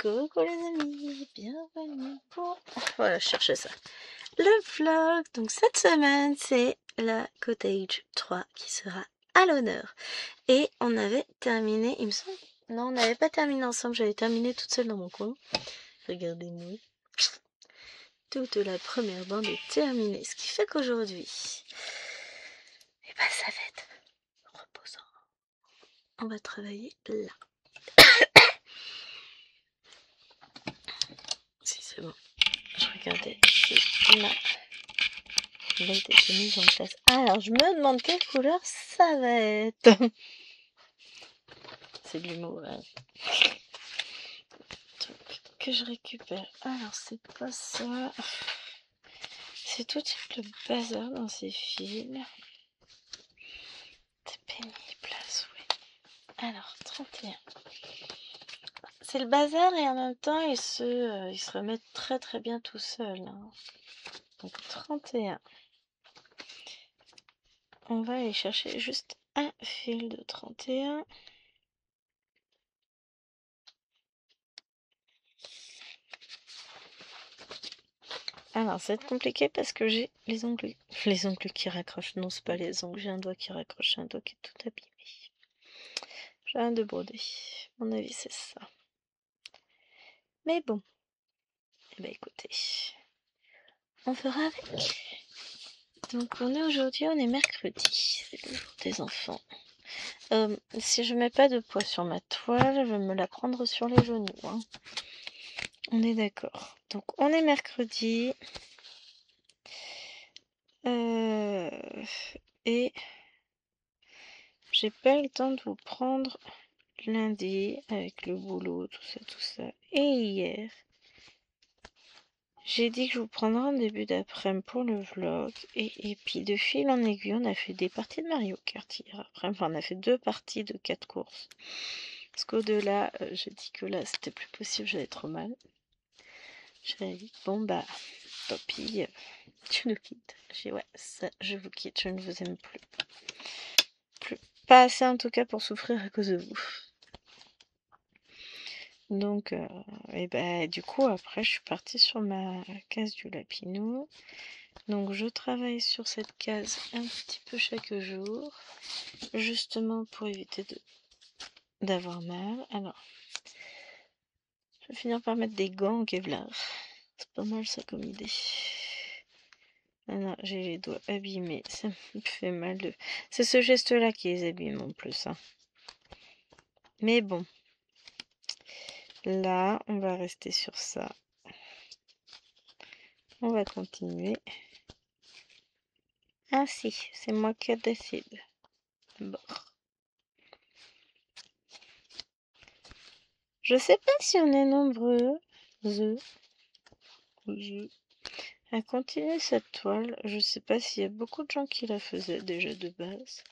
Coucou les amis, bienvenue pour... Voilà, je cherchais ça. Le vlog, donc cette semaine, c'est la Cottage 3 qui sera à l'honneur. Et on avait terminé, il me semble... Non, on n'avait pas terminé ensemble, j'avais terminé toute seule dans mon coin. Regardez-moi. Toute la première bande est terminée, ce qui fait qu'aujourd'hui, eh ben, ça va être reposant. On va travailler là. Si c'est bon. Je regardais si ma bête était mise en place. Alors, je me demande quelle couleur ça va être. C'est de l'humour, hein. Donc, que je récupère. Alors, c'est pas ça. C'est tout de suite le bazar dans ces fils. C'est pénible, oui. Alors, 31. C'est le bazar et en même temps, il se remet très très bien tout seul. Hein. Donc, 31. On va aller chercher juste un fil de 31. Alors, ça va être compliqué parce que j'ai les ongles qui raccrochent. Non, c'est pas les ongles, j'ai un doigt qui raccroche, un doigt qui est tout abîmé. J'ai rien de broder. À mon avis, c'est ça. Mais bon. Eh ben, écoutez. On fera avec. Donc, aujourd'hui, on est mercredi. C'est le jour des enfants. Si je mets pas de poids sur ma toile, je vais me la prendre sur les genoux. Hein. On est d'accord. Donc, on est mercredi. Et j'ai pas eu le temps de vous prendre lundi avec le boulot, tout ça. Et hier, j'ai dit que je vous prendrai en début d'après-midi pour le vlog. Et puis de fil en aiguille, on a fait des parties de Mario Kart hier après. Enfin, on a fait 2 parties de 4 courses. Parce qu'au-delà, j'ai dit que là, c'était plus possible, j'avais trop mal. J'avais dit, bon bah, tant pis, tu nous quittes. J'ai dit, ouais, ça, je vous quitte, je ne vous aime plus. Pas assez en tout cas pour souffrir à cause de vous. Donc, et ben, du coup, après, je suis partie sur ma case du lapinou. Donc, je travaille sur cette case un petit peu chaque jour, justement pour éviter d'avoir mal. Alors, je vais finir par mettre des gants en Kevlar. C'est pas mal ça comme idée. Ah non, j'ai les doigts abîmés. Ça me fait mal de... C'est ce geste-là qui les abîme en plus. Hein. Mais bon. Là, on va rester sur ça. On va continuer. Ah si, c'est moi qui décide. Bon. Je sais pas si on est nombreux à continuer cette toile. Je sais pas s'il y a beaucoup de gens qui la faisaient déjà de base.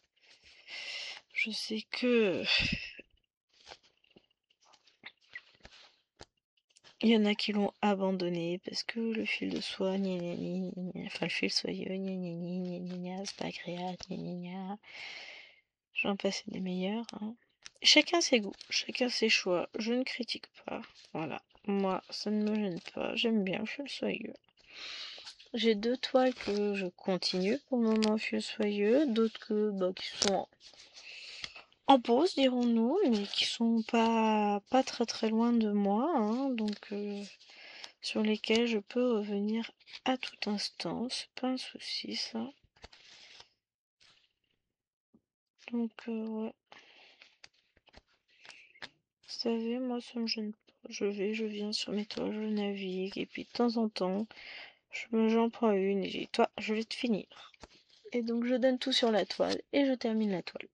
Je sais que il y en a qui l'ont abandonné parce que le fil de soie, enfin le fil soyeux, c'est pas agréable, j'en passe des meilleurs. Hein. Chacun ses goûts, chacun ses choix, je ne critique pas. Voilà, moi ça ne me gêne pas, j'aime bien le fil soyeux. J'ai 2 toiles que je continue pour le moment au fil soyeux, d'autres qui sont en pause, dirons-nous, mais qui sont pas très très loin de moi, hein, donc sur lesquels je peux revenir à tout instant, c'est pas un souci ça. Donc ouais. Vous savez, moi ça me gêne pas. Je viens sur mes toiles, je navigue, et puis de temps en temps, j'en prends une et j'ai dit, toi, je vais te finir. Et donc je donne tout sur la toile et je termine la toile.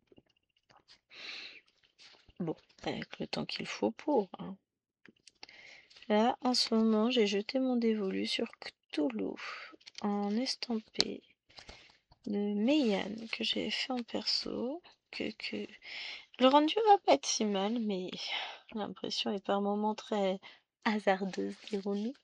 Bon, avec le temps qu'il faut pour. Hein. Là, en ce moment, j'ai jeté mon dévolu sur Cthulhu en estampé de Meian que j'ai fait en perso. Le rendu va pas être si mal, mais l'impression est par moments très hasardeuse, dirons-nous.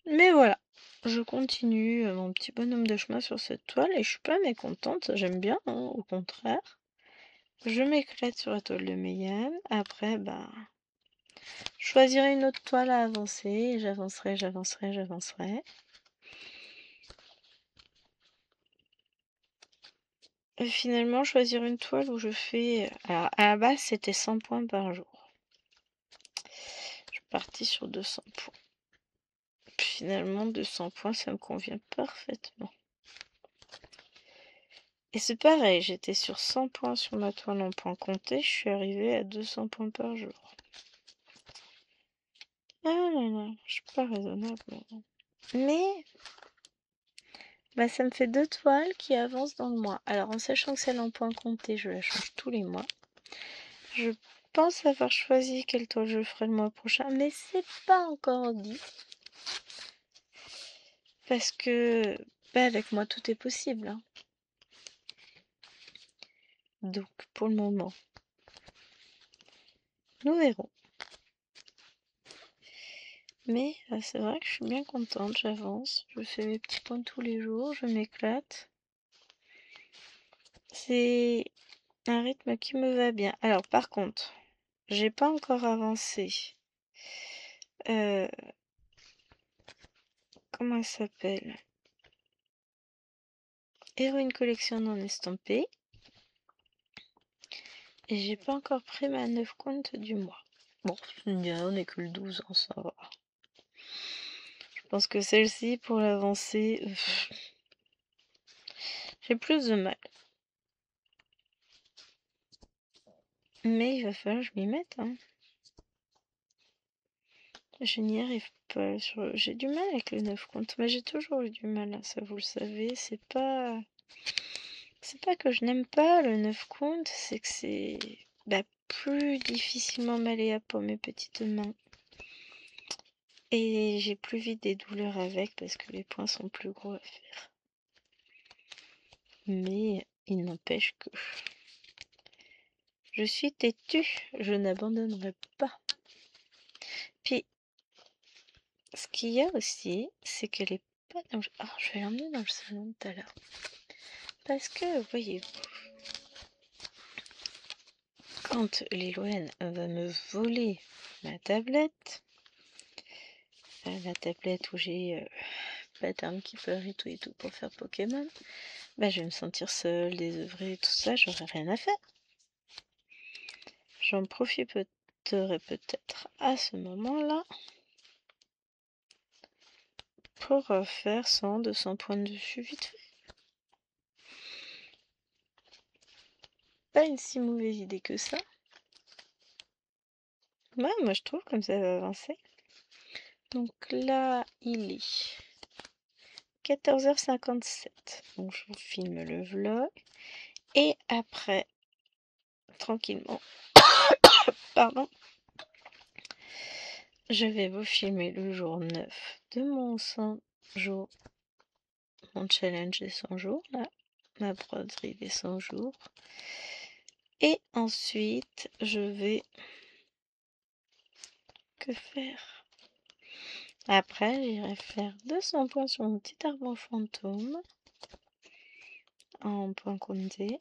Mais voilà, je continue mon petit bonhomme de chemin sur cette toile et je suis pas mécontente, j'aime bien, hein, au contraire. Je m'éclate sur la toile de Mégane. Après, bah, je choisirai une autre toile à avancer. J'avancerai. Et finalement, choisir une toile où je fais... Alors, à la base, c'était 100 points par jour. Je suis partie sur 200 points. Puis finalement, 200 points, ça me convient parfaitement. Et c'est pareil, j'étais sur 100 points sur ma toile en points comptés, je suis arrivée à 200 points par jour. Ah là là, je suis pas raisonnable maintenant. Mais bah, ça me fait 2 toiles qui avancent dans le mois. Alors en sachant que celle en points comptés, je la change tous les mois. Je pense avoir choisi quelle toile je ferai le mois prochain, mais c'est pas encore dit. Parce que bah, avec moi tout est possible, hein. Donc pour le moment, nous verrons. Mais c'est vrai que je suis bien contente, j'avance, je fais mes petits points tous les jours, je m'éclate. C'est un rythme qui me va bien. Alors par contre, j'ai pas encore avancé. Comment elle s'appelle? Héroïne collection non estampée. Et j'ai pas encore pris ma 9 compte du mois. Bon, c'est bien, on n'est que le 12, hein, ça va. Je pense que celle-ci, pour l'avancer, j'ai plus de mal. Mais il va falloir que je m'y mette, hein. Je n'y arrive pas. J'ai du mal avec le 9 compte, mais j'ai toujours eu du mal, hein, ça vous le savez. C'est pas que je n'aime pas le 9 compte, c'est que c'est plus difficilement malléable pour mes petites mains. Et j'ai plus vite des douleurs avec parce que les points sont plus gros à faire. Mais il n'empêche que je suis têtue, je n'abandonnerai pas. Puis, ce qu'il y a aussi, c'est qu'elle est pas dans le... Ah, je vais l'emmener dans le salon tout à l'heure. Parce que, voyez-vous, quand Liloène va me voler ma tablette, la tablette où j'ai Pattern Keeper et tout pour faire Pokémon, bah je vais me sentir seule, désœuvrée, tout ça, j'aurai rien à faire. J'en profiterai peut-être à ce moment-là pour faire 100-200 points dessus vite fait. Pas une si mauvaise idée que ça. Ouais, moi je trouve comme ça va avancer. Donc là, il est 14h57. Donc je vous filme le vlog. Et après, tranquillement, pardon, je vais vous filmer le jour 9 de mon 100 jours, mon challenge des 100 jours, là, ma broderie des 100 jours. Et ensuite, je vais... Que faire? Après, j'irai faire 200 points sur mon petit arbre fantôme en point compté.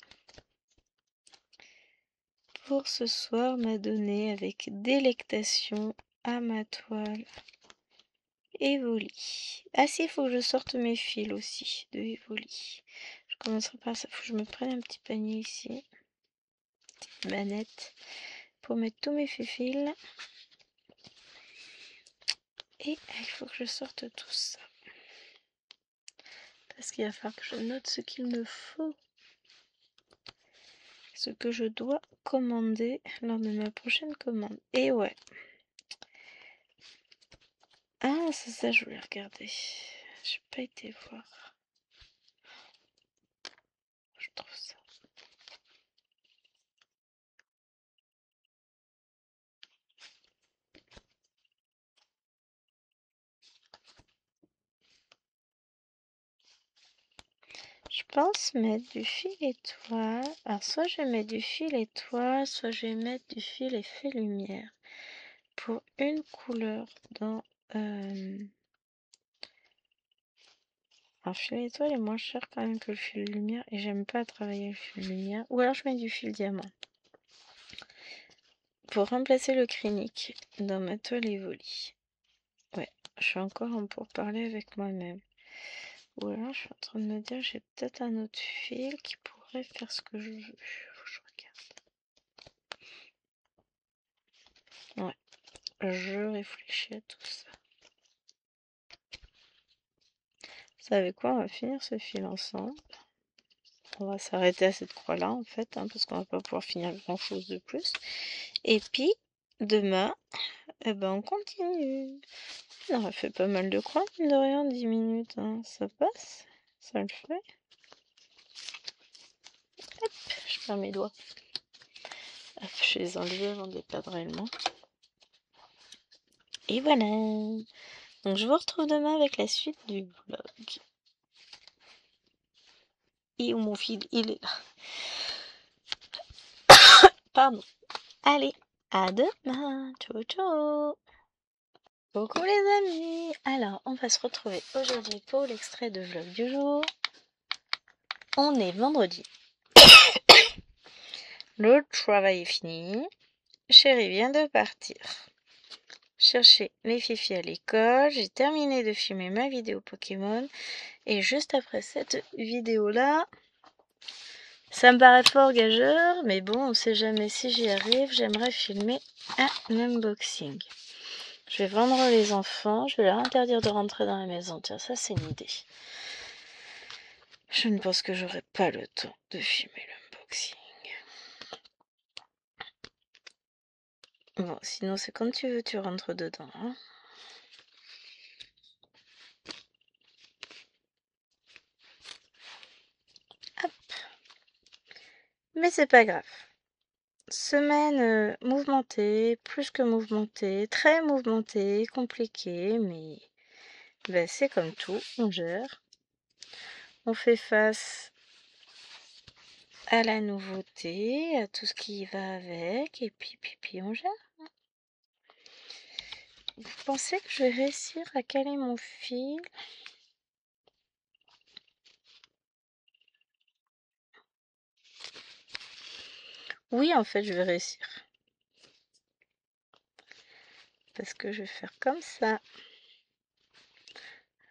Pour ce soir, m'adonner avec délectation à ma toile Evoli. Ah si, il faut que je sorte mes fils aussi de Evoli. Je commencerai par ça. Il faut que je me prenne un petit panier ici. Petite manette pour mettre tous mes fils. Et il faut que je sorte tout ça. Parce qu'il va falloir que je note ce qu'il me faut. Ce que je dois commander lors de ma prochaine commande. Et ouais. Ah, c'est ça, je voulais regarder. J'ai pas été voir. Je trouve ça. Je pense mettre du fil étoile. Alors, soit je vais mettre du fil étoile, soit je vais mettre du fil effet lumière. Pour une couleur dans... Alors, le fil étoile est moins cher quand même que le fil lumière. Et j'aime pas travailler le fil lumière. Ou alors je mets du fil diamant. pour remplacer le clinique dans ma toile Evoli. Ouais, je suis encore en pourparlers avec moi-même. Ou alors je suis en train de me dire j'ai peut-être un autre fil qui pourrait faire ce que je veux. Faut que je regarde. Ouais, je réfléchis à tout ça. Vous savez quoi, on va finir ce fil ensemble. On va s'arrêter à cette croix-là en fait, hein, parce qu'on va pas pouvoir finir grand-chose de plus. Et puis, demain, eh ben, on continue. On aurait fait pas mal de croix, mine de rien, 10 minutes, hein. Ça passe, ça le fait. Hop, je perds mes doigts. Hop, je les enlever avant de les perdre réellement. Et voilà. Donc je vous retrouve demain avec la suite du vlog. Et où mon fil, il est là. Pardon. Allez, à demain. Ciao, ciao. Coucou les amis. Alors, on va se retrouver aujourd'hui pour l'extrait de vlog du jour. On est vendredi. Le travail est fini. Chérie vient de partir chercher les fifis à l'école. J'ai terminé de filmer ma vidéo Pokémon. Et juste après cette vidéo-là, ça me paraît fort gageur, mais bon, on sait jamais si j'y arrive. J'aimerais filmer un unboxing. Je vais vendre les enfants. Je vais leur interdire de rentrer dans la maison. Tiens, ça c'est une idée. Je ne pense que j'aurai pas le temps de filmer l'unboxing. Bon, sinon c'est comme tu veux, tu rentres dedans. Hein. Hop. Mais c'est pas grave. Semaine mouvementée, plus que mouvementée, très mouvementée, compliquée, mais ben, c'est comme tout, on gère. On fait face à la nouveauté, à tout ce qui va avec, et puis on gère. Vous pensez que je vais réussir à caler mon fil? Oui, en fait, je vais réussir. Parce que je vais faire comme ça.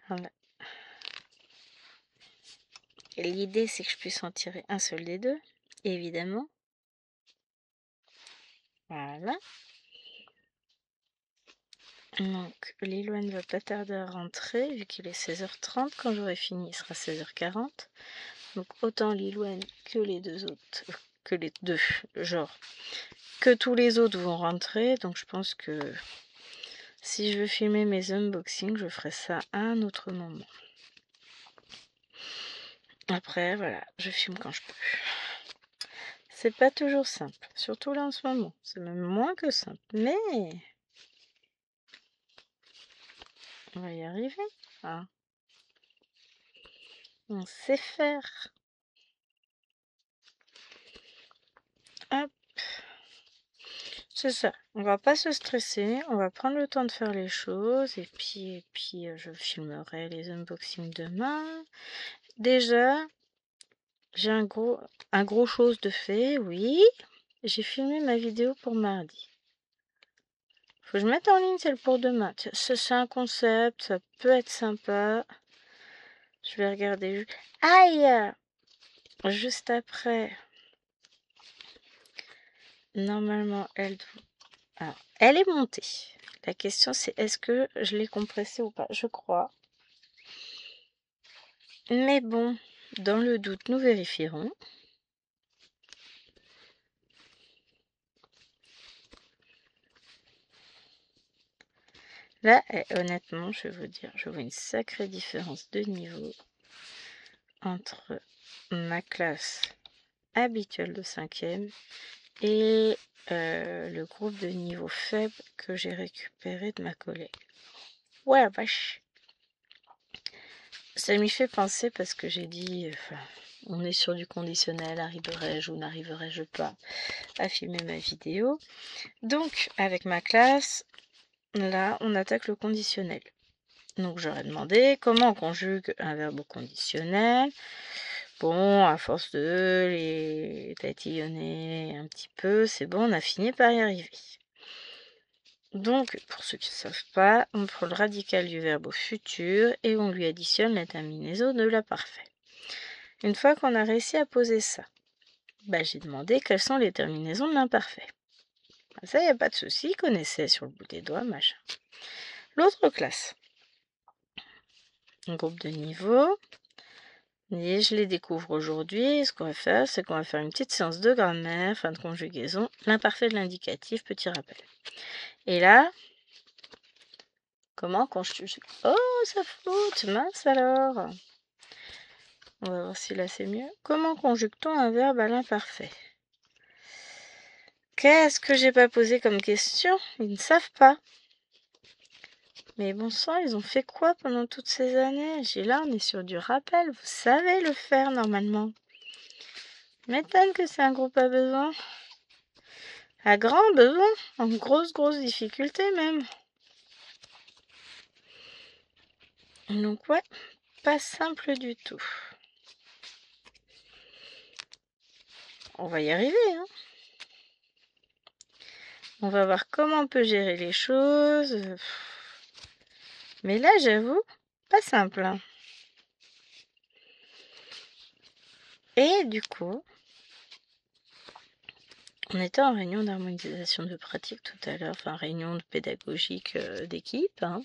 Voilà. Et l'idée, c'est que je puisse en tirer un seul des deux, évidemment. Voilà. Donc, Lilo ne va pas tarder à rentrer, vu qu'il est 16h30. Quand j'aurai fini, il sera 16h40. Donc, autant Lilo que les deux autres, que les deux, genre, que tous les autres vont rentrer. Donc, je pense que si je veux filmer mes unboxings, je ferai ça à un autre moment. Après, voilà, je filme quand je peux. C'est pas toujours simple, surtout là en ce moment. C'est même moins que simple, mais on va y arriver. Hein. On sait faire. Hop. C'est ça. On va pas se stresser. On va prendre le temps de faire les choses. Et puis je filmerai les unboxings demain. Déjà, j'ai un gros chose de fait. Oui. J'ai filmé ma vidéo pour mardi. Faut que je mette en ligne celle pour demain. C'est un concept. Ça peut être sympa. Je vais regarder. Aïe! Juste après. Normalement, elle est montée. La question, c'est est-ce que je l'ai compressée ou pas? Je crois. Mais bon, dans le doute, nous vérifierons. Là, honnêtement, je vais vous dire, je vois une sacrée différence de niveau entre ma classe habituelle de 5e et le groupe de niveau faible que j'ai récupéré de ma collègue. Ouais, vache. Ça m'y fait penser parce que j'ai dit, on est sur du conditionnel, arriverai-je ou n'arriverai-je pas à filmer ma vidéo. Donc, avec ma classe, là, on attaque le conditionnel. Donc, j'aurais demandé comment on conjugue un verbe au conditionnel. Bon, à force de les tatillonner un petit peu, c'est bon, on a fini par y arriver. Donc, pour ceux qui ne savent pas, on prend le radical du verbe au futur et on lui additionne la terminaison de l'imparfait. Une fois qu'on a réussi à poser ça, j'ai demandé quelles sont les terminaisons de l'imparfait. Ça, il n'y a pas de souci, ils connaissaient sur le bout des doigts, machin. L'autre classe, un groupe de niveau, et je les découvre aujourd'hui. Ce qu'on va faire, c'est qu'on va faire une petite séance de grammaire, fin de conjugaison, l'imparfait de l'indicatif, petit rappel. Et là, comment conjugue... Oh, ça floute, mince alors. On va voir si là c'est mieux. Comment conjugue-t-on un verbe à l'imparfait? Qu'est-ce que j'ai pas posé comme question? Ils ne savent pas. Mais bon sang, ils ont fait quoi pendant toutes ces années? Là, on est sur du rappel. Vous savez le faire normalement. M'étonne que c'est un groupe à besoin. À grand besoin. En grosse difficulté même. Donc ouais, pas simple du tout. On va y arriver, hein. On va voir comment on peut gérer les choses. Mais là, j'avoue, pas simple. Hein. Et du coup, on était en réunion d'harmonisation de pratique tout à l'heure, enfin réunion pédagogique d'équipe, hein,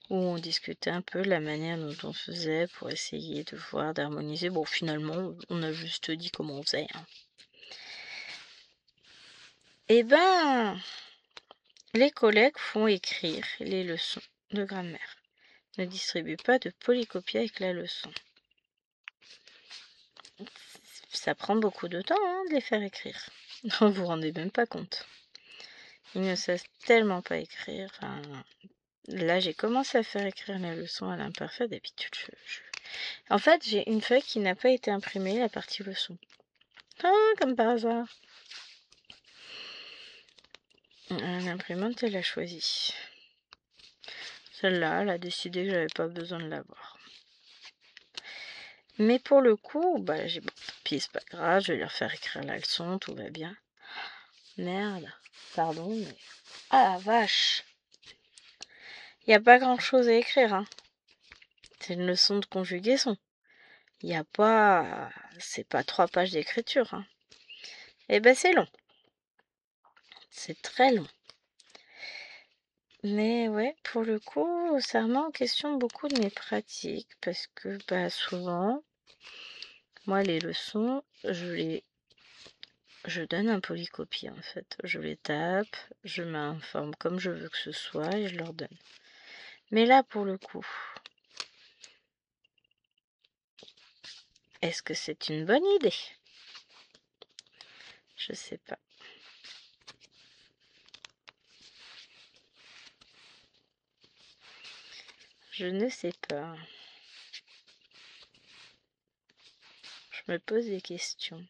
où on discutait un peu de la manière dont on faisait pour essayer de voir, d'harmoniser. Bon, finalement, on a juste dit comment on faisait. Hein. Eh ben, les collègues font écrire les leçons de grammaire. Ne distribuent pas de polycopie avec la leçon. Ça prend beaucoup de temps hein, de les faire écrire. Vous vous rendez même pas compte. Ils ne savent tellement pas écrire. Enfin, là, j'ai commencé à faire écrire les leçons à l'imparfait. D'habitude, En fait, j'ai une feuille qui n'a pas été imprimée, la partie leçon. Ah, comme par hasard. L'imprimante, elle a choisi. Celle-là, elle a décidé que j'avais pas besoin de l'avoir. Mais pour le coup, j'ai bon, puis c'est pas grave, je vais leur faire écrire la leçon, tout va bien. Merde, pardon, mais... Ah la vache! Il n'y a pas grand-chose à écrire, hein. C'est une leçon de conjugaison. Il n'y a pas... C'est pas 3 pages d'écriture, hein. Eh ben c'est long. C'est très long. Mais ouais, pour le coup, ça remet en question beaucoup de mes pratiques parce que souvent, moi les leçons, je donne un polycopie en fait. Je les tape, je m'informe comme je veux que ce soit et je leur donne. Mais là pour le coup, est-ce que c'est une bonne idée? Je sais pas. Je ne sais pas. Je me pose des questions.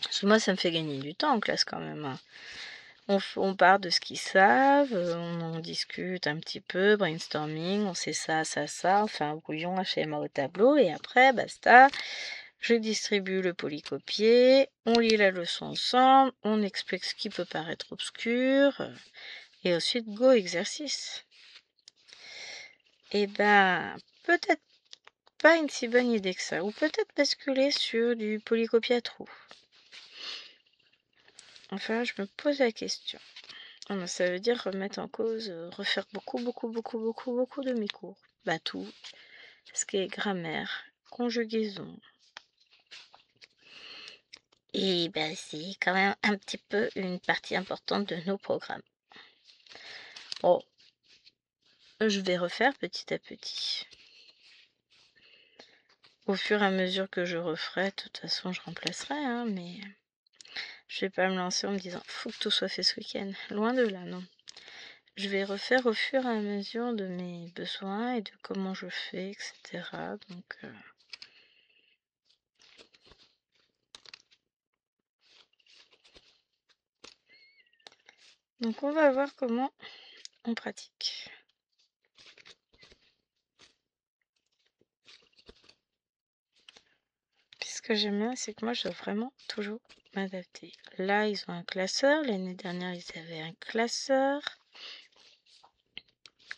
Parce que moi, ça me fait gagner du temps en classe quand même. Hein. On part de ce qu'ils savent, on en discute un petit peu, brainstorming, on sait ça, on fait un brouillon, un schéma au tableau, et après, basta, je distribue le polycopier, on lit la leçon ensemble, on explique ce qui peut paraître obscur, et ensuite, go, exercice. Et peut-être pas une si bonne idée que ça, ou peut-être basculer sur du polycopier à trous. Enfin, je me pose la question. Ça veut dire remettre en cause, refaire beaucoup de mes cours. Tout. Ce qui est grammaire, conjugaison. Et c'est quand même un petit peu une partie importante de nos programmes. Bon, je vais refaire petit à petit. Au fur et à mesure que je referai, de toute façon, je remplacerai, hein, mais je vais pas me lancer en me disant faut que tout soit fait ce week-end. Loin de là, non. Je vais refaire au fur et à mesure de mes besoins et de comment je fais, etc. Donc on va voir comment on pratique. que j'aime bien, c'est que moi, je dois vraiment toujours m'adapter. Là, ils ont un classeur. L'année dernière, ils avaient un classeur.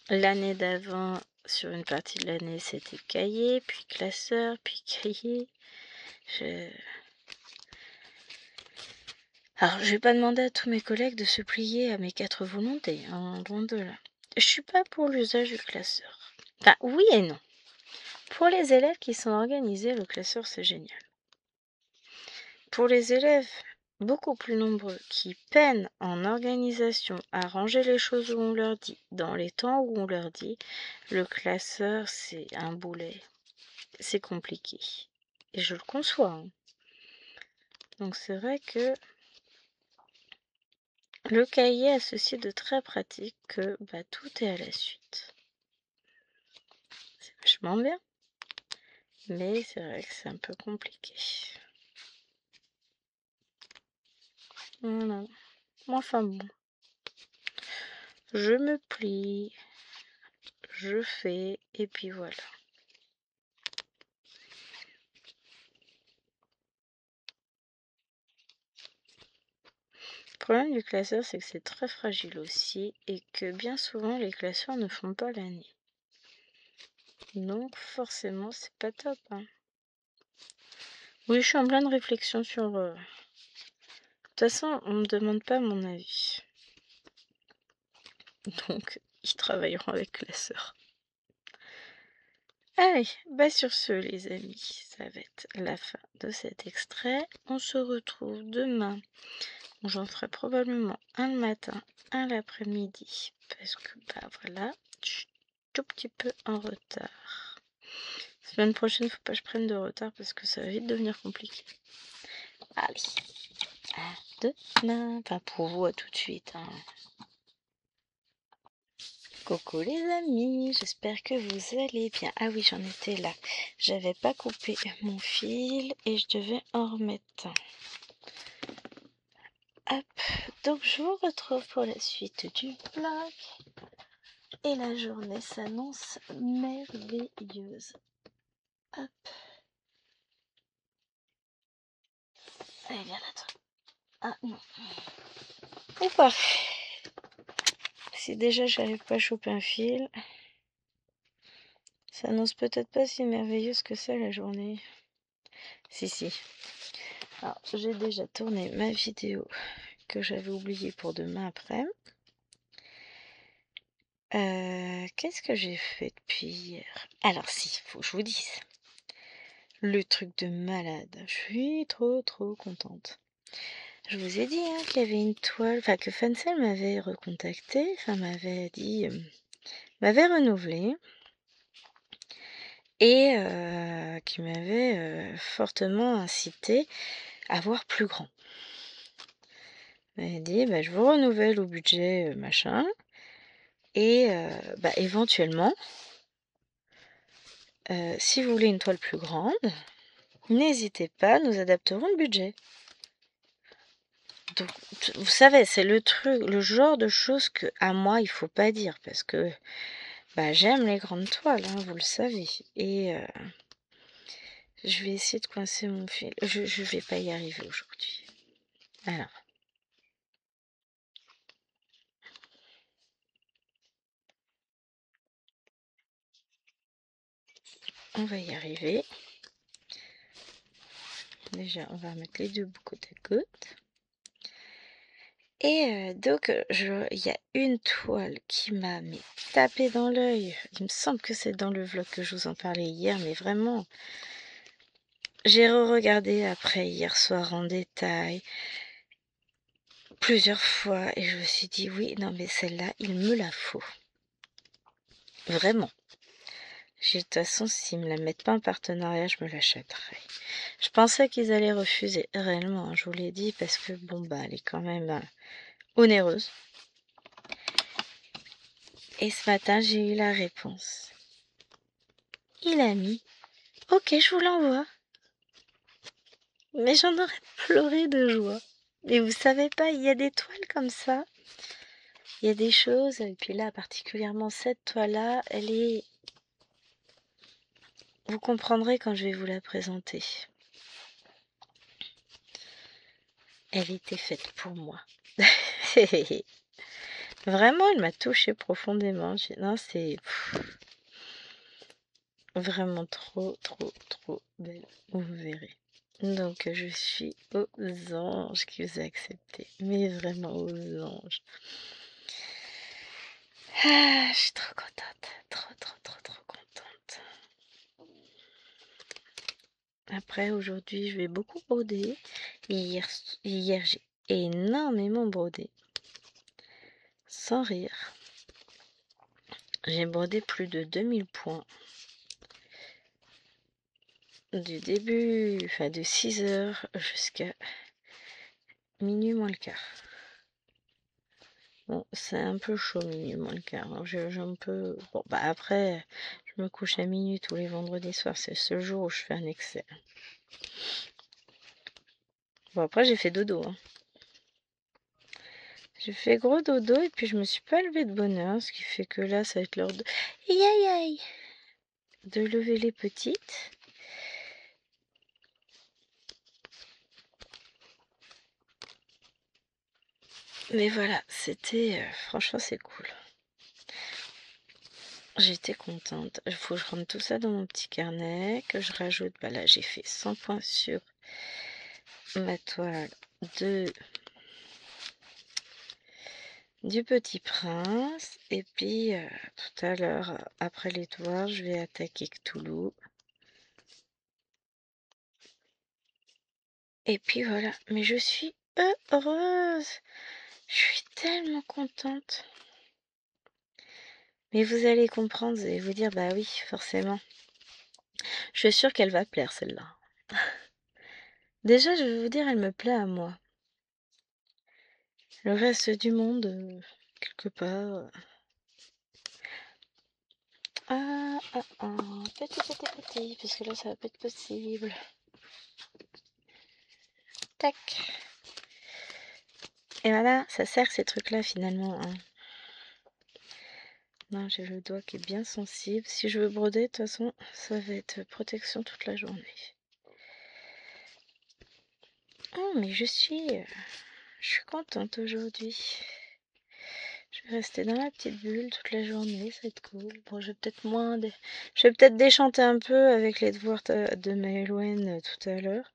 L'année d'avant, sur une partie de l'année, c'était cahier, puis classeur, puis cahier. Alors, je vais pas demander à tous mes collègues de se plier à mes 4 volontés, hein, loin de là. Je suis pas pour l'usage du classeur. Enfin, oui et non. Pour les élèves qui sont organisés, le classeur, c'est génial. Pour les élèves beaucoup plus nombreux qui peinent en organisation à ranger les choses où on leur dit, dans les temps où on leur dit, le classeur, c'est un boulet. C'est compliqué. Et je le conçois. Hein. Donc c'est vrai que le cahier a ceci de très pratique que tout est à la suite. C'est vachement bien. Mais c'est vrai que c'est un peu compliqué. Voilà. Enfin bon. Je me plie. Je fais. Et puis voilà. Le problème du classeur, c'est que c'est très fragile aussi. Et que bien souvent, les classeurs ne font pas l'année. Donc forcément, c'est pas top. Hein. Oui, je suis en pleine réflexion sur... De toute façon, on me demande pas mon avis. Donc, ils travailleront avec classeur. Allez, sur ce les amis, ça va être la fin de cet extrait. On se retrouve demain. J'en ferai probablement un le matin, un l'après-midi. Parce que voilà, je suis tout petit peu en retard. Semaine prochaine, faut pas que je prenne de retard parce que ça va vite devenir compliqué. Allez, à demain. Enfin pour vous, à tout de suite. Hein. Coucou les amis, j'espère que vous allez bien. Ah oui, j'en étais là. J'avais pas coupé mon fil et je devais en remettre un. Hop, donc je vous retrouve pour la suite du vlog. Et la journée s'annonce merveilleuse. Hop. Allez, viens là, toi. Ah non. Ou pas. Si déjà j'arrive pas à choper un fil, ça annonce peut-être pas si merveilleuse que ça la journée. Si. Alors, j'ai déjà tourné ma vidéo que j'avais oubliée pour demain après. Qu'est-ce que j'ai fait depuis hier? Alors si, faut que je vous dise. Le truc de malade. Je suis trop contente. Je vous ai dit qu'il y avait une toile, enfin que Fancel m'avait recontacté, m'avait dit, m'avait renouvelé et qui m'avait fortement incité à voir plus grand. Elle m'a dit, je vous renouvelle au budget machin et éventuellement, si vous voulez une toile plus grande, n'hésitez pas, nous adapterons le budget. Donc, vous savez, c'est le genre de choses que à moi il faut pas dire parce que j'aime les grandes toiles, vous le savez. Et je vais essayer de coincer mon fil. Je vais pas y arriver aujourd'hui. Alors. On va y arriver. Déjà, on va mettre les deux bouts côte à côte. Et donc, il y a une toile qui m'a tapé dans l'œil. Il me semble que c'est dans le vlog que je vous en parlais hier, mais vraiment, j'ai re-regardé après hier soir en détail, plusieurs fois, et je me suis dit, oui, non, mais celle-là, il me la faut. Vraiment. De toute façon, s'ils me la mettent pas en partenariat, je me l'achèterai. Je pensais qu'ils allaient refuser, réellement, je vous l'ai dit, parce que, elle est quand même onéreuse. Et ce matin, j'ai eu la réponse. Il a mis « Ok, je vous l'envoie ». Mais j'en aurais pleuré de joie. Mais vous savez pas, il y a des toiles comme ça. Il y a des choses, et puis là, particulièrement cette toile-là, elle est... Vous comprendrez quand je vais vous la présenter. Elle était faite pour moi. Vraiment, elle m'a touchée profondément. Non, c'est vraiment trop, trop, trop belle. Vous verrez. Donc, je suis aux anges qui vous a accepté. Mais vraiment aux anges. Ah, je suis trop contente. Trop, trop, trop, trop contente. Après, aujourd'hui, je vais beaucoup broder. Hier j'ai énormément brodé. Sans rire. J'ai brodé plus de 2000 points. Du début, enfin de 6h jusqu'à minuit moins le quart. Bon, c'est un peu chaud minuit moins le quart. Alors j'ai un peu... Bon, bah après, je me couche à minuit tous les vendredis soirs. C'est ce jour où je fais un excès. Bon, après, j'ai fait dodo. Hein. J'ai fait gros dodo et puis je me suis pas levée de bonne heure. Ce qui fait que là, ça va être l'heure de... Aïe aïe aïe de lever les petites. Mais voilà, c'était... franchement, c'est cool. J'étais contente. Il faut que je rentre tout ça dans mon petit carnet, que je rajoute. Bah là, j'ai fait 100 points sur ma toile du Petit Prince. Et puis, tout à l'heure, après les devoirs, je vais attaquer Cthulhu. Et puis voilà. Mais je suis heureuse. Je suis tellement contente. Mais vous allez comprendre, vous allez vous dire, bah oui, forcément. Je suis sûre qu'elle va plaire, celle-là. Déjà, je vais vous dire, elle me plaît à moi. Le reste du monde, quelque part... Petit, parce que là, ça va pas être possible. Tac. Et voilà, ça sert ces trucs-là, finalement. Hein. Non, j'ai le doigt qui est bien sensible. Si je veux broder, de toute façon, ça va être protection toute la journée. Oh, mais je suis contente aujourd'hui. Je vais rester dans la petite bulle toute la journée, ça va être cool. Bon, je vais peut-être déchanter un peu avec les devoirs de Maëloine tout à l'heure.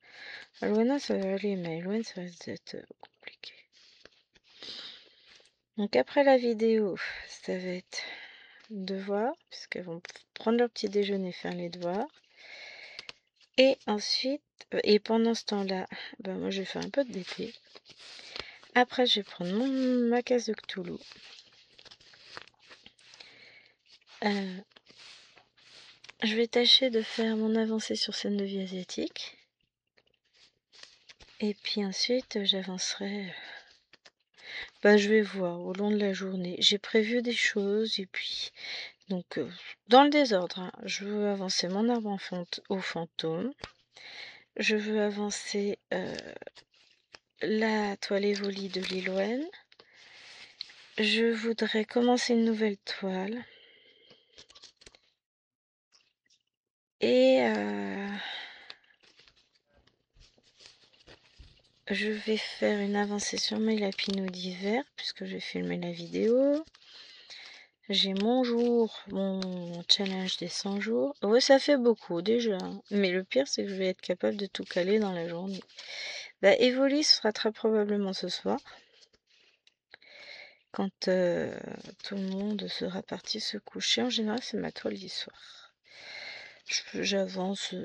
Maëloine, ça va aller, Maëloine, ça risque d'être compliqué. Donc après la vidéo, ça va être devoirs, puisqu'elles vont prendre leur petit déjeuner, faire les devoirs. Et ensuite, et pendant ce temps-là, ben moi je vais faire un peu de DP. Après, je vais prendre ma case de Cthulhu. Je vais tâcher de faire mon avancée sur scène de vie asiatique. Et puis ensuite, j'avancerai. Bah, je vais voir au long de la journée. J'ai prévu des choses et puis, donc, dans le désordre, hein, je veux avancer mon arbre au fantôme. Je veux avancer la toile évolie de Lilwen. Je voudrais commencer une nouvelle toile. Et je vais faire une avancée sur mes lapinaux d'hiver, puisque je vais filmer la vidéo. J'ai mon challenge des 100 jours. Ouais, ça fait beaucoup déjà. Hein. Mais le pire, c'est que je vais être capable de tout caler dans la journée. Bah, Evoli se fera très probablement ce soir. Quand tout le monde sera parti se coucher. En général, c'est ma toile du soir. J'avance.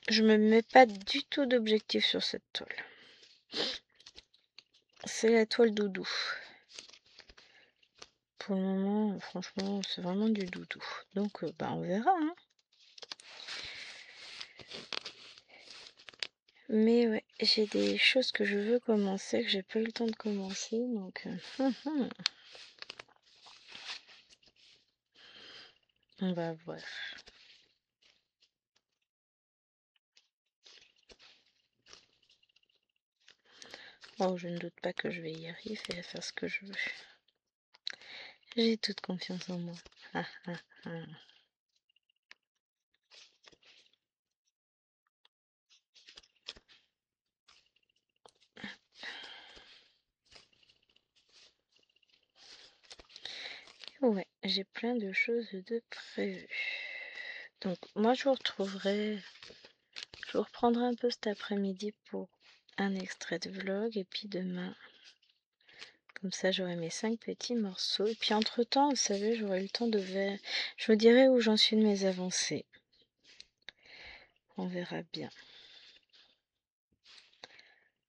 Je me mets pas du tout d'objectif sur cette toile. C'est la toile doudou. Pour le moment, franchement, c'est vraiment du doudou. Donc, bah, on verra. Hein. Mais ouais, j'ai des choses que je veux commencer, que j'ai pas eu le temps de commencer, donc... on va voir. Oh, je ne doute pas que je vais y arriver à faire ce que je veux. J'ai toute confiance en moi. Ah, ah, ah. Ouais, j'ai plein de choses de prévues. Donc, moi, je vous reprendrai un peu cet après-midi pour un extrait de vlog. Et puis demain, comme ça, j'aurai mes 5 petits morceaux. Et puis, entre-temps, vous savez, j'aurai eu le temps de faire... Je vous dirai où j'en suis de mes avancées. On verra bien.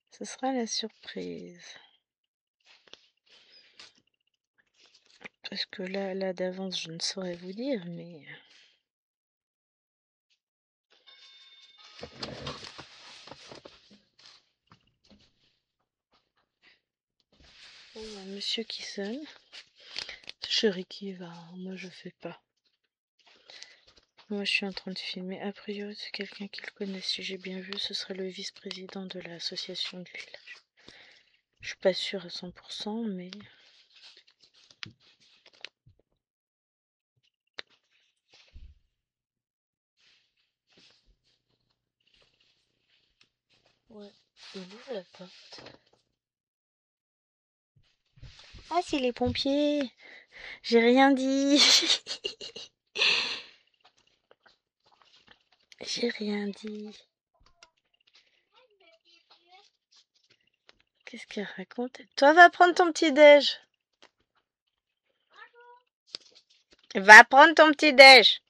Ce sera la surprise. Parce que là d'avance, je ne saurais vous dire, mais... Oh, il y a un monsieur qui sonne. Chérie qui va, moi je fais pas. Moi je suis en train de filmer. A priori c'est quelqu'un qui le connaît, si j'ai bien vu, ce serait le vice-président de l'association du village. Je suis pas sûre à 100%, mais... Ouais, il ouvre la porte. Ah, c'est les pompiers! J'ai rien dit! J'ai rien dit. Qu'est-ce qu'elle raconte? Toi, va prendre ton petit déj. Va prendre ton petit déj.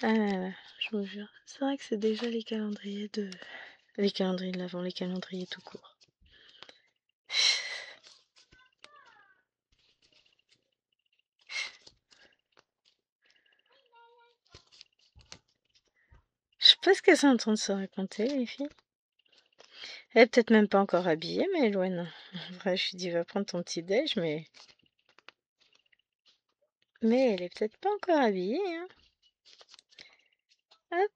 Ah là là, je vous jure. C'est vrai que c'est déjà les calendriers de... Les calendriers de l'avant, les calendriers tout court. Je sais pas ce qu'elles sont en train de se raconter, les filles. Elle est peut-être même pas encore habillée, mais Eloane. En vrai, je lui dis, va prendre ton petit déj, mais... Mais elle est peut-être pas encore habillée, hein. Hop.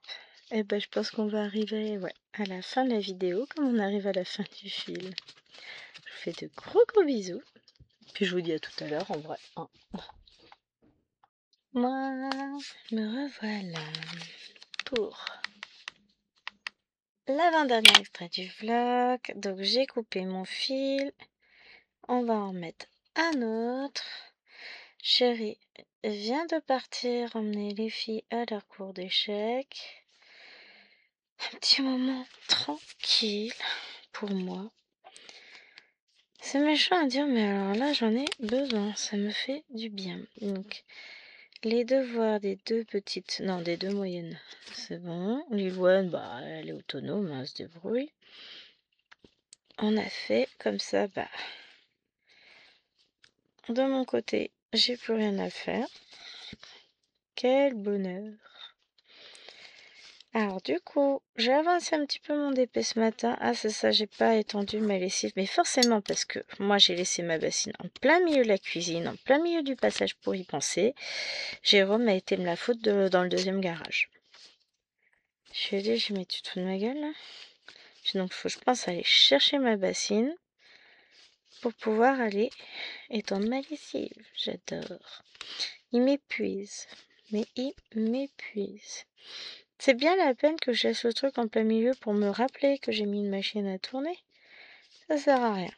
Eh ben, je pense qu'on va arriver, ouais, à la fin de la vidéo, comme on arrive à la fin du film. Je vous fais de gros bisous. Puis je vous dis à tout à l'heure, en vrai. Hein. Moi, me revoilà pour l'avant-dernier extrait du vlog. Donc j'ai coupé mon fil. On va en mettre un autre. Chérie vient de partir emmener les filles à leur cours d'échecs. Un petit moment tranquille pour moi. C'est méchant à dire, mais alors là j'en ai besoin. Ça me fait du bien. Donc les devoirs des deux petites, non des deux moyennes, c'est bon. Lilouane, bah elle est autonome, elle se débrouille. On a fait comme ça, bah de mon côté, j'ai plus rien à faire. Quel bonheur. Alors du coup, j'ai avancé un petit peu mon DP ce matin. Ah c'est ça, j'ai pas étendu ma lessive, mais forcément parce que moi j'ai laissé ma bassine en plein milieu de la cuisine, en plein milieu du passage pour y penser. Jérôme a été me la foutre dans le deuxième garage. Je lui ai dit, mais tu te fous de ma gueule là? Donc faut je pense aller chercher ma bassine pour pouvoir aller étendre ma lessive. J'adore. Il m'épuise. Mais il m'épuise. C'est bien la peine que je laisse le truc en plein milieu pour me rappeler que j'ai mis une machine à tourner. Ça sert à rien.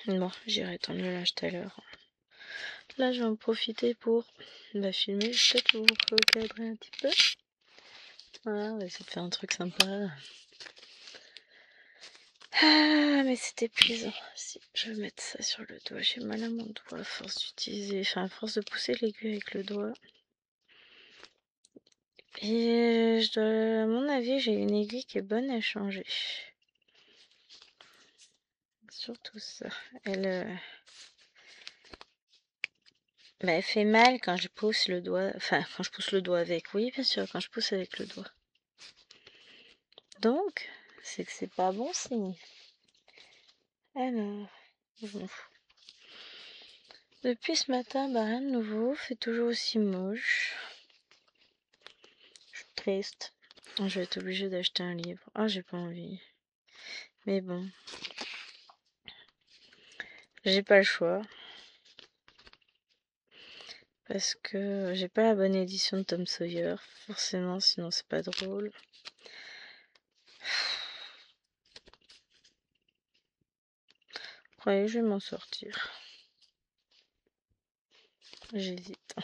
Bon, j'irai tendre le linge tout à l'heure. Là, je vais en profiter pour filmer. Peut-être vous recadrer un petit peu. Voilà, on va essayer de faire un truc sympa. Ah, mais c'est épuisant. Si, je vais mettre ça sur le doigt. J'ai mal à mon doigt à force d'utiliser, à force de pousser l'aiguille avec le doigt. Et à mon avis, j'ai une aiguille qui est bonne à changer. Surtout ça. Elle fait mal quand je pousse le doigt. Enfin, quand je pousse le doigt avec. Oui, bien sûr, quand je pousse avec le doigt. Donc, c'est que c'est pas bon signe. Alors, bon. Depuis ce matin, rien de nouveau. Fait toujours aussi moche. Je suis triste. Je vais être obligée d'acheter un livre. Ah, j'ai pas envie. Mais bon. J'ai pas le choix. Parce que j'ai pas la bonne édition de Tom Sawyer. Forcément, sinon c'est pas drôle. croyez que je vais m'en sortir? J'hésite.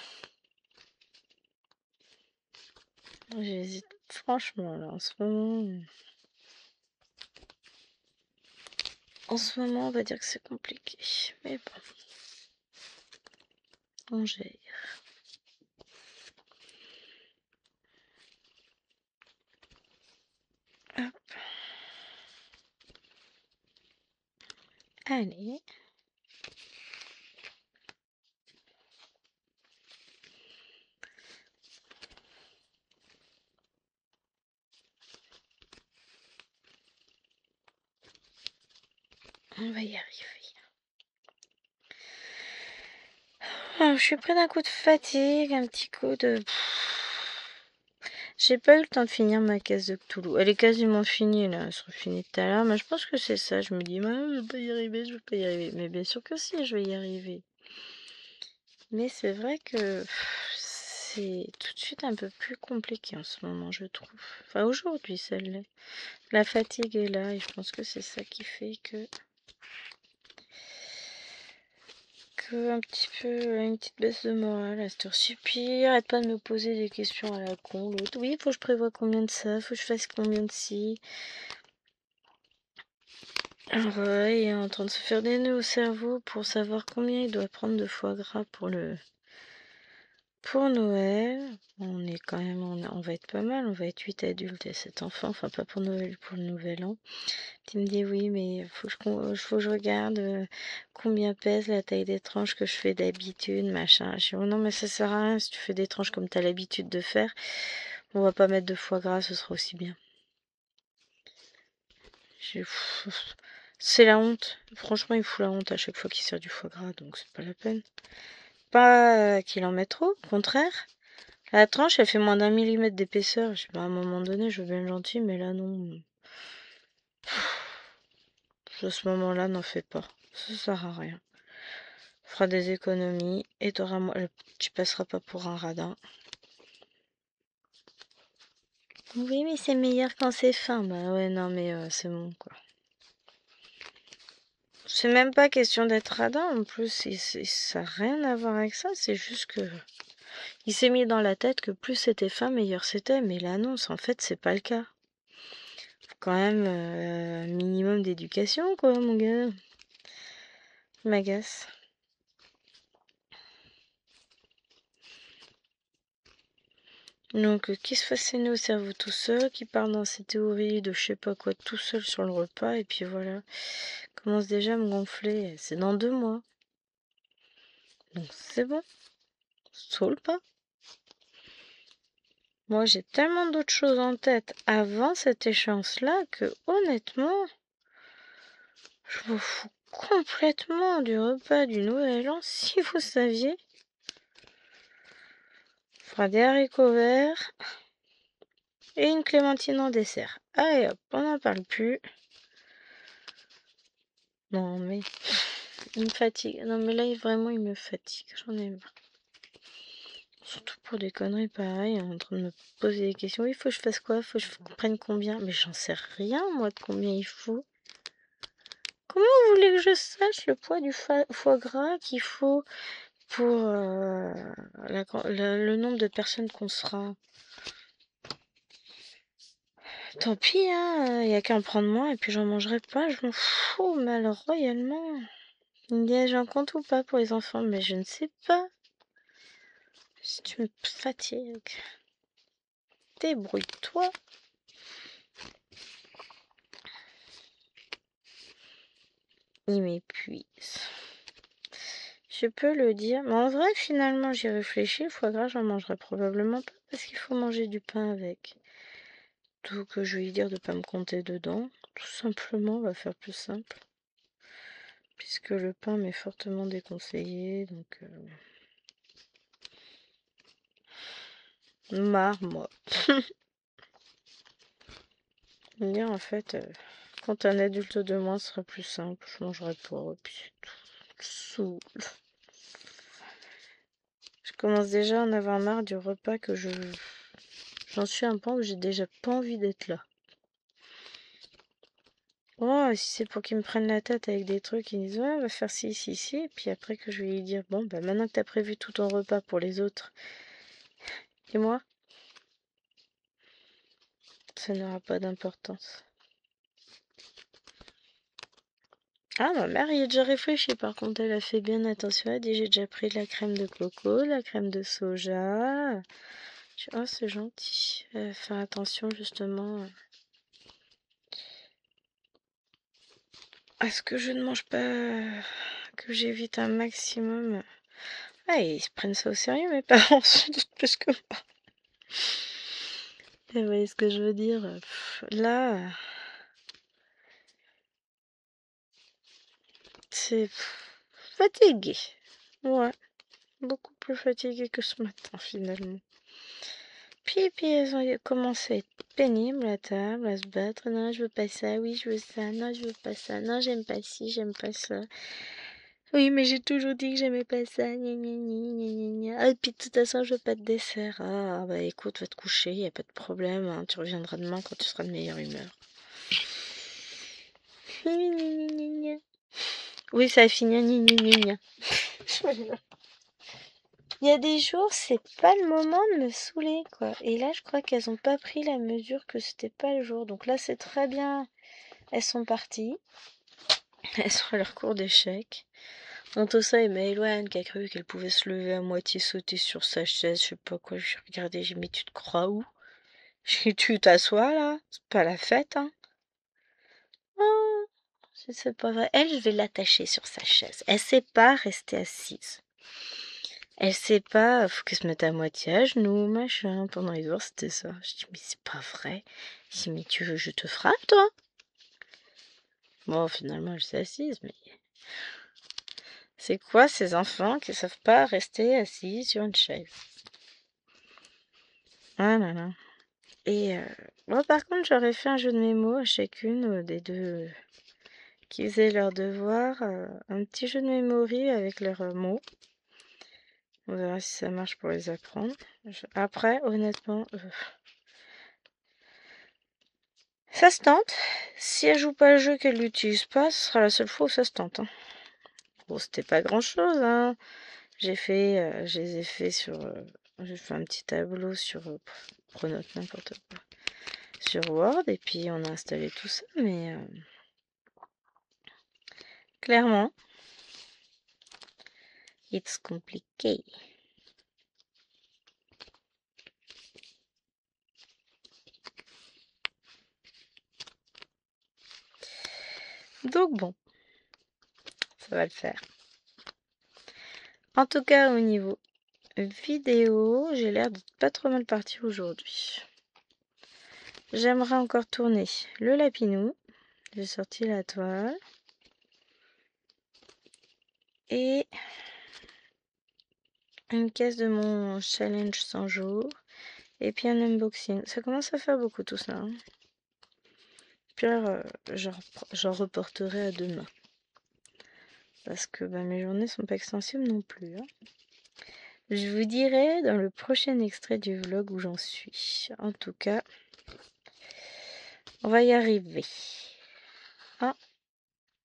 J'hésite franchement là en ce moment. En ce moment, on va dire que c'est compliqué. Mais bon, on gère. Hop. Allez. On va y arriver. Alors, je suis pris d'un coup de fatigue, un petit coup de... J'ai pas eu le temps de finir ma caisse de Cthulhu. Elle est quasiment finie là, elle sera finie tout à l'heure, mais je pense que c'est ça. Je me dis, je vais pas y arriver, je vais pas y arriver. Mais bien sûr que si, je vais y arriver. Mais c'est vrai que c'est tout de suite un peu plus compliqué en ce moment, je trouve. Enfin, aujourd'hui, celle-là. La fatigue est là et je pense que c'est ça qui fait que un petit peu une petite baisse de morale à cette heure-ci. Puis arrête pas de me poser des questions à la con. L'autre, oui, faut que je prévoie combien de ça, faut que je fasse combien de ci. Alors, il est en train de se faire des nœuds au cerveau pour savoir combien il doit prendre de foie gras pour Noël. On est quand même, on va être pas mal, on va être 8 adultes et 7 enfants, enfin pas pour Noël, pour le nouvel an. Tu me dis oui, mais faut que je regarde combien pèse la taille des tranches que je fais d'habitude, machin. Je dis, oh non, mais ça sert à rien si tu fais des tranches comme tu as l'habitude de faire. On va pas mettre de foie gras, ce sera aussi bien. C'est la honte. Franchement, il fout la honte à chaque fois qu'il sert du foie gras, donc c'est pas la peine. Pas qu'il en mette trop, au contraire. La tranche, elle fait moins d'1 millimètre d'épaisseur. Je sais pas, à un moment donné, je veux bien être gentil, mais là, non. À ce moment-là, n'en fais pas. Ça sert à rien. Fera des économies et tu passeras pas pour un radin. Oui, mais c'est meilleur quand c'est fin. Bah ouais, non, mais c'est bon, quoi. C'est même pas question d'être radin, en plus, ça n'a rien à voir avec ça, c'est juste que... Il s'est mis dans la tête que plus c'était fin, meilleur c'était, mais là non, en fait, c'est pas le cas. Faut quand même un minimum d'éducation, quoi, mon gars. M'agace. Donc, qui se fascine au cerveau tout seul, qui part dans ses théories de je sais pas quoi tout seul sur le repas, et puis voilà. Commence déjà à me gonfler. C'est dans 2 mois. Donc, c'est bon. Saoule pas. Moi, j'ai tellement d'autres choses en tête avant cette échéance-là que, honnêtement, je me fous complètement du repas du Nouvel An, si vous saviez. On fera des haricots verts et une clémentine en dessert. Allez hop, on n'en parle plus. Non mais, il me fatigue. Non mais là, vraiment, il me fatigue. J'en ai marre. Surtout pour des conneries pareilles, en train de me poser des questions. Oui, faut que je fasse quoi? Faut que je comprenne combien? Mais j'en sais rien, moi, de combien il faut. Comment vous voulez que je sache le poids du foie gras qu'il faut pour le nombre de personnes qu'on sera? Tant pis, hein, y a qu'à en prendre moins et puis j'en mangerai pas, je m'en fous, mais alors royalement. Il y a j'en compte ou pas pour les enfants, mais je ne sais pas. Si tu me fatigues, débrouille-toi. Il m'épuise. Je peux le dire, mais en vrai, finalement, j'y réfléchis. Le foie gras, j'en mangerai probablement pas parce qu'il faut manger du pain avec. Donc, je vais lui dire de pas me compter dedans. Tout simplement, on va faire plus simple. Puisque le pain m'est fortement déconseillé, donc... Marre, moi. Me dire, en fait, quand un adulte de moins, ce sera plus simple. Je mangerai pas, et puis c'est tout. Saoule. Je commence déjà à en avoir marre du repas que je... J'en suis à un point où j'ai déjà pas envie d'être là. Oh, si c'est pour qu'ils me prennent la tête avec des trucs, ils disent ouais, on va faire ci, ci, ci, et puis après que je vais lui dire bon, bah maintenant que t'as prévu tout ton repas pour les autres, et moi, ça n'aura pas d'importance. Ah, ma mère y a déjà réfléchi, par contre, elle a fait bien attention, elle a dit j'ai déjà pris de la crème de coco, de la crème de soja. Oh, c'est gentil. Faire attention justement à ce que je ne mange pas, que j'évite un maximum. Ah, ils se prennent ça au sérieux, mes parents, sans doute plus que moi. Vous voyez ce que je veux dire? Là, c'est fatigué. Ouais, beaucoup plus fatigué que ce matin finalement. Puis elles ont commencé à être pénibles à table, à se battre. Non, je veux pas ça, oui, je veux ça, non, je veux pas ça, non, j'aime pas ci, j'aime pas ça. Oui, mais j'ai toujours dit que j'aimais pas ça, gna gna gna gna gna gna. Ah, et puis de toute façon, je veux pas de dessert. Ah, bah écoute, va te coucher, y a pas de problème, hein. Tu reviendras demain quand tu seras de meilleure humeur. Gna gna gna gna gna. Oui, ça a fini, gna gna gna gna. Il y a des jours, c'est pas le moment de me saouler, quoi. Et là, je crois qu'elles ont pas pris la mesure que c'était pas le jour. Donc là, c'est très bien. Elles sont parties. Elles sont à leur cours d'échecs. Montosa et Maëloine qui a cru qu'elle pouvait se lever à moitié, sauter sur sa chaise, je sais pas quoi. J'ai regardé, j'ai dit, mais tu te crois où? J'ai dit, tu t'assois là? C'est pas la fête, hein? Oh, c'est pas vrai. Elle, je vais l'attacher sur sa chaise. Elle sait pas rester assise. Elle sait pas, faut qu'elle se mette à moitié à genoux, machin. Pendant les heures, c'était ça. Je dis, mais c'est pas vrai. Je dis, mais tu veux que je te frappe, toi? Bon, finalement, elle s'est assise, mais... C'est quoi ces enfants qui savent pas rester assis sur une chaise? Ah là là. Et moi, par contre, j'aurais fait un jeu de mémo à chacune des deux qui faisaient leurs devoirs. Un petit jeu de mémoire avec leurs mots. On verra si ça marche pour les apprendre. Après, honnêtement... ça se tente. Si elle joue pas le jeu, qu'elle l'utilise pas, ce sera la seule fois où ça se tente. Hein. Bon, c'était pas grand chose. Hein. Je les ai fait sur. J'ai fait un petit tableau sur Pronote, n'importe quoi. Sur Word, et puis on a installé tout ça, mais clairement, it's compliqué. Donc bon, ça va le faire. En tout cas, au niveau vidéo, j'ai l'air d'être pas trop mal parti aujourd'hui. J'aimerais encore tourner le lapinou. J'ai sorti la toile. Et une caisse de mon challenge 100 jours. Et puis un unboxing. Ça commence à faire beaucoup tout ça. Hein. Puis alors, j'en reporterai à demain. Parce que mes journées sont pas extensibles non plus. Hein. Je vous dirai dans le prochain extrait du vlog où j'en suis. En tout cas, on va y arriver. Ah,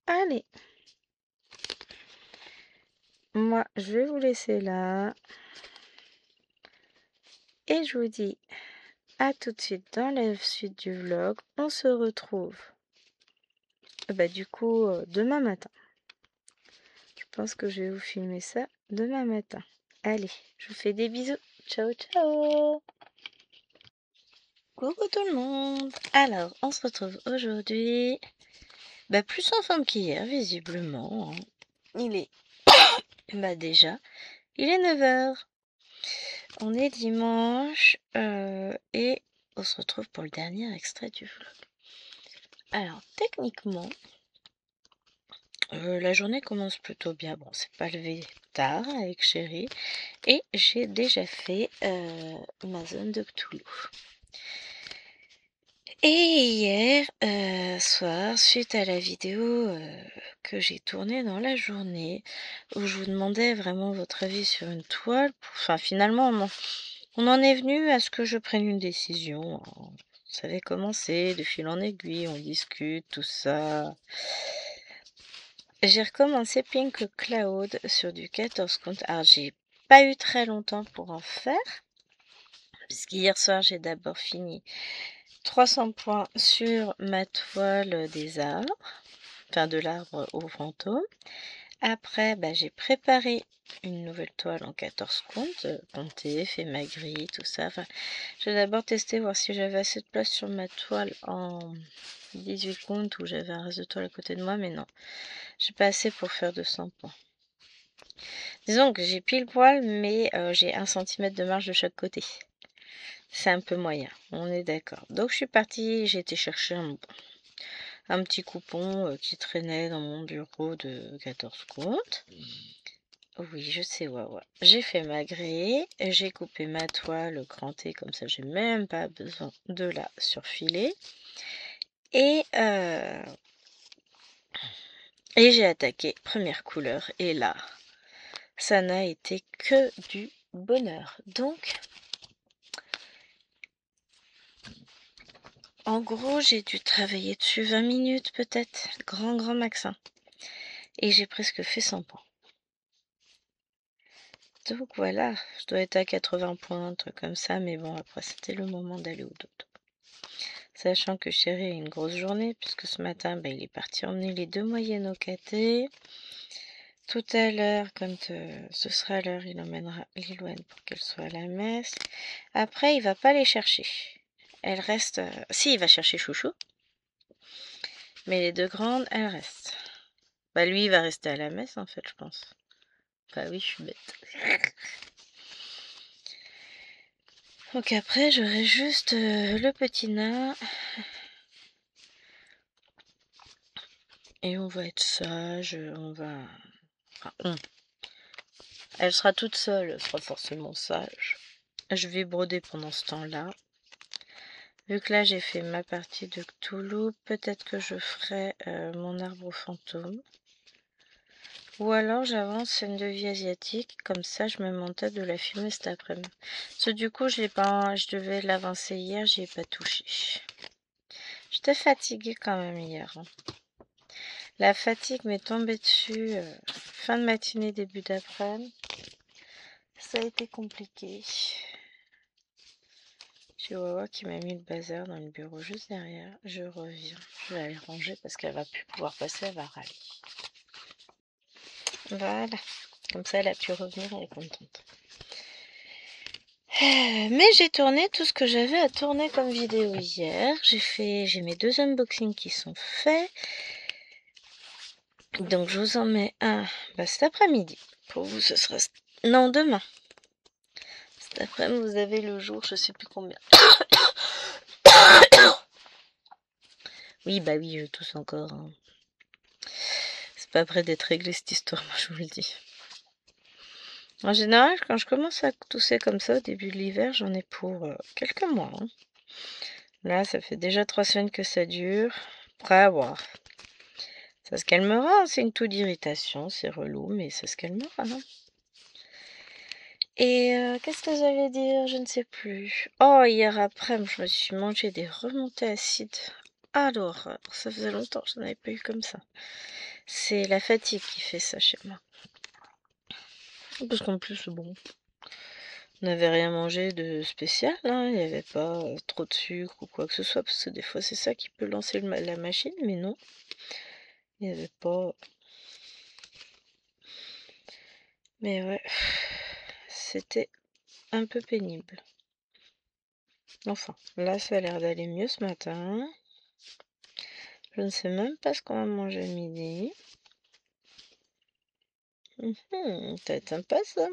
allez. Moi, je vais vous laisser là. Et je vous dis à tout de suite dans la suite du vlog. On se retrouve du coup demain matin. Je pense que je vais vous filmer ça demain matin. Allez, je vous fais des bisous. Ciao, ciao. Coucou tout le monde. Alors, on se retrouve aujourd'hui. Plus en forme qu'hier, visiblement. Hein. Il est... déjà, il est 9h. On est dimanche. Et on se retrouve pour le dernier extrait du vlog. Alors, techniquement... la journée commence plutôt bien. Bon, c'est pas levé tard avec chérie. Et j'ai déjà fait ma zone de Cthulhu. Et hier soir, suite à la vidéo que j'ai tournée dans la journée, où je vous demandais vraiment votre avis sur une toile, enfin finalement on en est venu à ce que je prenne une décision. Ça avait commencé de fil en aiguille, on discute, tout ça. J'ai recommencé Pink Cloud sur du 14 comptes. Alors, j'ai pas eu très longtemps pour en faire. Puisqu'hier soir, j'ai d'abord fini 300 points sur ma toile des arbres. Enfin, de l'arbre au fantôme. Après, j'ai préparé une nouvelle toile en 14 comptes, compté, fait ma grille, tout ça. Enfin, j'ai d'abord testé, voir si j'avais assez de place sur ma toile en 18 comptes où j'avais un reste de toile à côté de moi, mais non. J'ai pas assez pour faire 200 points. Disons que j'ai pile poil, mais j'ai 1 cm de marge de chaque côté. C'est un peu moyen, on est d'accord. Donc je suis partie, j'ai été chercher un petit coupon qui traînait dans mon bureau de 14 comptes. Oui, je sais, ouais. J'ai fait ma grille, j'ai coupé ma toile crantée, comme ça j'ai même pas besoin de la surfiler. Et j'ai attaqué première couleur, et là, ça n'a été que du bonheur. Donc, en gros, j'ai dû travailler dessus 20 minutes peut-être, grand maxin. Et j'ai presque fait 100 points. Donc voilà, je dois être à 80 points, un truc comme ça, mais bon, après c'était le moment d'aller au dodo. Sachant que Chéri a une grosse journée, puisque ce matin, il est parti emmener les 2 moyennes au caté. Tout à l'heure, quand ce sera l'heure, il emmènera Lilouane pour qu'elle soit à la messe. Après, il va pas les chercher. Elle reste... Si, il va chercher Chouchou. Mais les 2 grandes, elles restent. Lui, il va rester à la messe, en fait, je pense. Oui, je suis bête. Donc après, j'aurai juste le petit nain. Et on va être sage, on va... Enfin, Elle sera toute seule, elle sera forcément sage. Je vais broder pendant ce temps-là. Vu que là, j'ai fait ma partie de Cthulhu, peut-être que je ferai mon arbre fantôme. Ou alors, j'avance scène de vie asiatique. Comme ça, je me montais de la filmer cet après-midi. Parce que du coup, je devais l'avancer hier, j'y ai pas touché. J'étais fatiguée quand même hier. La fatigue m'est tombée dessus. Fin de matinée, début d'après-midi. Ça a été compliqué. J'ai Wawa qui m'a mis le bazar dans le bureau juste derrière. Je reviens. Je vais aller ranger parce qu'elle va plus pouvoir passer, elle va râler. Voilà. Comme ça, elle a pu revenir, elle est contente. Mais j'ai tourné tout ce que j'avais à tourner comme vidéo hier. J'ai mes 2 unboxings qui sont faits. Donc je vous en mets un cet après-midi. Pour vous, ce sera... Non, demain. Cet après-midi, vous avez le jour, je sais plus combien. Oui, oui, je tousse encore. Hein. C'est pas près d'être réglé cette histoire, moi je vous le dis. En général, quand je commence à tousser comme ça au début de l'hiver, j'en ai pour quelques mois. Hein. Là, ça fait déjà 3 semaines que ça dure. Après à voir. Ça se calmera, c'est une toux d'irritation, c'est relou, mais ça se calmera. Hein. Et qu'est-ce que j'allais dire? Je ne sais plus. Oh, hier après, je me suis mangé des remontées acides. Alors, ça faisait longtemps que je n'en avais pas eu comme ça. C'est la fatigue qui fait ça chez moi. Parce qu'en plus, bon, on n'avait rien mangé de spécial, hein. Il n'y avait pas trop de sucre ou quoi que ce soit, parce que des fois c'est ça qui peut lancer la machine, mais non, il n'y avait pas... Mais ouais, c'était un peu pénible. Enfin, là ça a l'air d'aller mieux ce matin. Je ne sais même pas ce qu'on va manger à midi. Ça va être sympa ça.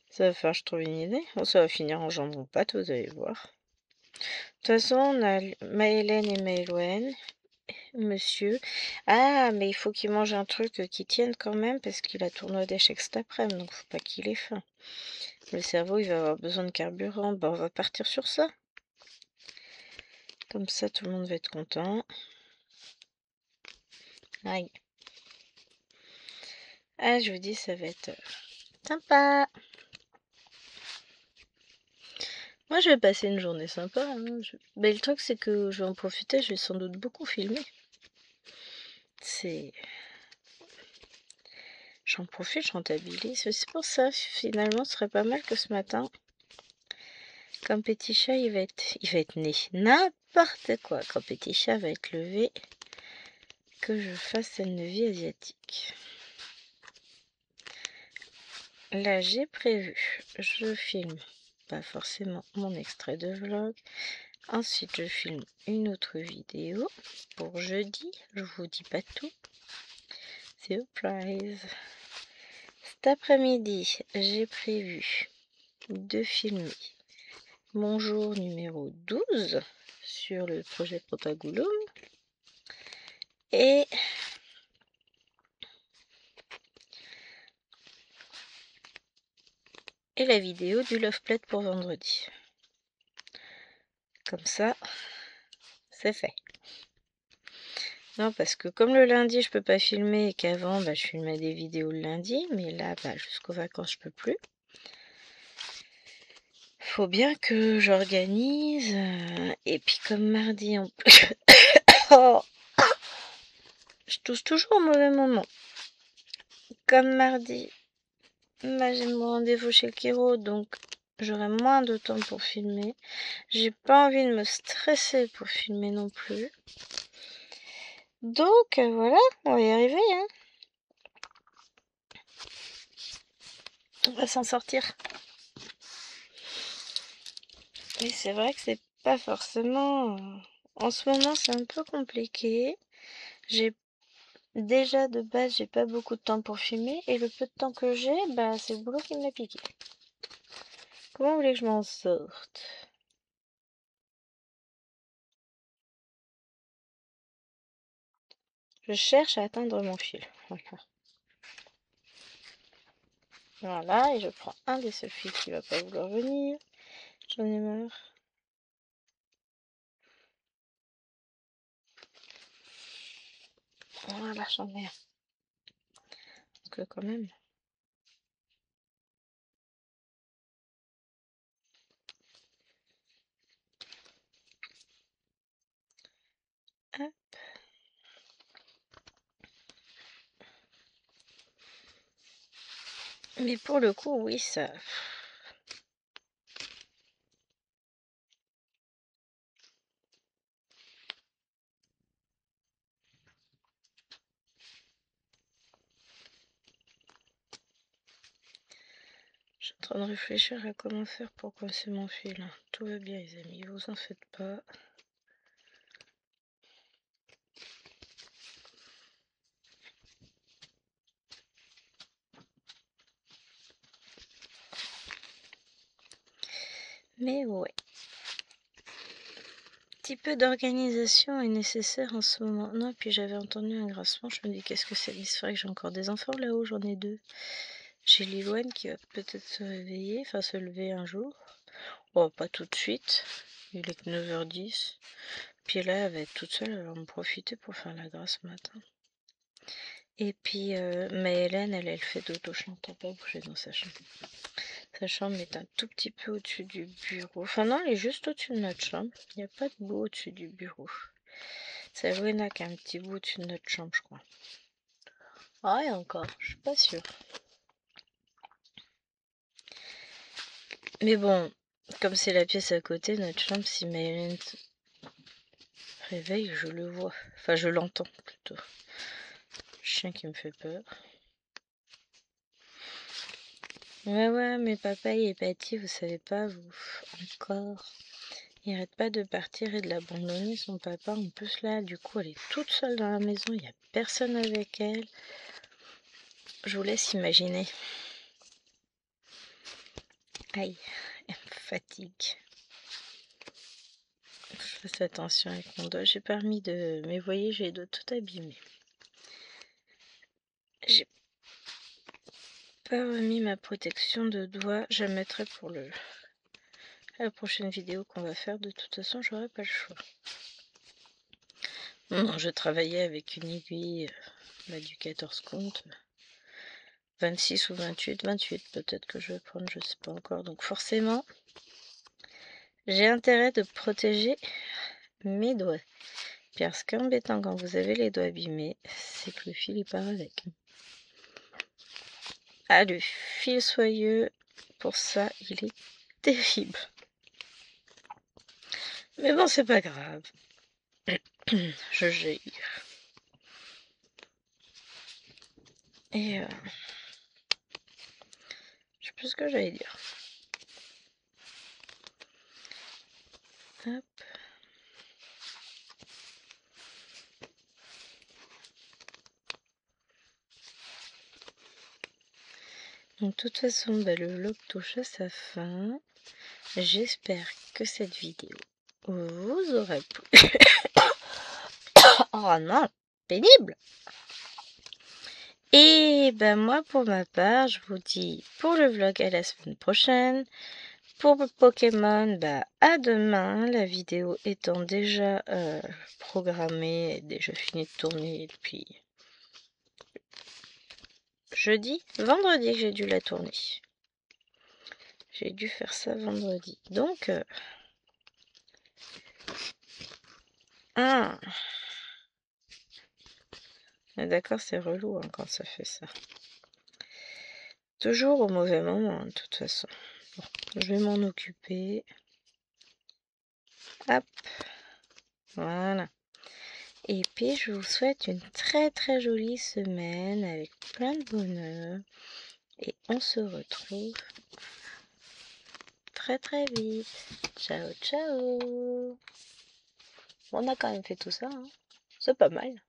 Ça va faire, je trouve, une idée. Bon, ça va finir en jambon pâte, vous allez voir. De toute façon, on a Maëlène et Maëlouen. Monsieur. Ah, mais il faut qu'il mange un truc qui tienne quand même, parce qu'il a tournoi d'échecs cet après-midi, donc faut pas qu'il ait faim. Le cerveau, il va avoir besoin de carburant. On va partir sur ça. Comme ça, tout le monde va être content. Aïe. Ah, je vous dis, ça va être sympa. Moi, je vais passer une journée sympa, hein. Mais le truc, c'est que je vais en profiter, je vais sans doute beaucoup filmer. J'en profite, je rentabilise. C'est pour ça, finalement, ce serait pas mal que ce matin, quand Petit Chat, il va être né. N'importe quoi. Quand Petit Chat va être levé, que je fasse une vie asiatique. Là, j'ai prévu, je filme pas forcément mon extrait de vlog. Ensuite, je filme une autre vidéo pour jeudi. Je vous dis pas tout. Surprise. Cet après-midi, j'ai prévu de filmer mon jour numéro 12 sur le projet Protagoulum et la vidéo du Love Plate pour vendredi. Comme ça, c'est fait. Non, parce que comme le lundi, je peux pas filmer et qu'avant, je filmais des vidéos le lundi, mais là, jusqu'aux vacances, je peux plus. Faut bien que j'organise. Et puis comme mardi, en plus... Oh, je tousse toujours au mauvais moment. Comme mardi, j'ai mon rendez-vous chez le chiro, donc j'aurai moins de temps pour filmer. J'ai pas envie de me stresser pour filmer non plus. Donc voilà, on va y arriver, hein. On va s'en sortir. Et c'est vrai que c'est pas forcément... En ce moment, c'est un peu compliqué. Déjà de base, j'ai pas beaucoup de temps pour filmer. Et le peu de temps que j'ai, c'est le boulot qui me l'a piqué. Comment vous voulez que je m'en sorte? Je cherche à atteindre mon fil. Voilà, et je prends un des seuls fils qui va pas vouloir venir. J'en ai marre. Voilà, j'en ai un. Donc quand même. Hop. Mais pour le coup, oui, ça... Je suis en train de réfléchir à comment faire pour coincer mon fil. Tout va bien, les amis, vous en faites pas. Mais ouais. Petit peu d'organisation est nécessaire en ce moment. Non, puis j'avais entendu un grincement, je me dis qu'est-ce que c'est? Il se ferait que j'ai encore des enfants là-haut, j'en ai 2. J'ai Lilouane qui va peut-être se réveiller, enfin se lever un jour. Bon, pas tout de suite, il est que 9h10. Puis là, elle va être toute seule, elle va en profiter pour faire la grâce ce matin. Et puis, mais Hélène, elle fait dodo, je n'entends pas bouger dans sa chambre. Sa chambre est un tout petit peu au-dessus du bureau. Enfin non, elle est juste au-dessus de notre chambre. Il n'y a pas de bout au-dessus du bureau. C'est Wena qui a un petit bout au-dessus de notre chambre, je crois. Ah, et encore, je suis pas sûre. Mais bon, comme c'est la pièce à côté, notre chambre, si Hélène se réveille, je le vois. Enfin, je l'entends plutôt. Chien qui me fait peur. Ouais, mais papa il est parti, vous savez pas, vous. Encore. Il arrête pas de partir et de l'abandonner, son papa. En plus, là, du coup, elle est toute seule dans la maison, il n'y a personne avec elle. Je vous laisse imaginer. Aïe, elle me fatigue. Je fais attention avec mon doigt. J'ai pas remis de... Mais vous voyez, j'ai les doigts tout abîmés. J'ai pas remis ma protection de doigts. Je la mettrai pour la prochaine vidéo qu'on va faire. De toute façon, j'aurai pas le choix. Non, je travaillais avec une aiguille du 14 compte. 26 ou 28 peut-être que je vais prendre, je sais pas encore. Donc forcément, j'ai intérêt de protéger mes doigts. Parce qu'embêtant quand vous avez les doigts abîmés, c'est que le fil il part avec. Ah, le fil soyeux, pour ça, il est terrible. Mais bon, c'est pas grave. Je gère. Et je sais plus ce que j'allais dire. Hop. Donc, de toute façon, bah, le vlog touche à sa fin. J'espère que cette vidéo vous aura plu. Oh non, pénible. Et ben moi, pour ma part, je vous dis pour le vlog à la semaine prochaine. Pour Pokémon, bah à demain. La vidéo étant déjà programmée, déjà finie de tourner depuis vendredi que j'ai dû la tourner. J'ai dû faire ça vendredi. Donc, d'accord, c'est relou hein, quand ça fait ça. Toujours au mauvais moment, hein, de toute façon. Bon, je vais m'en occuper. Hop. Voilà. Et puis, je vous souhaite une très très jolie semaine avec plein de bonheur. Et on se retrouve très très vite. Ciao, ciao. On a quand même fait tout ça, hein. C'est pas mal.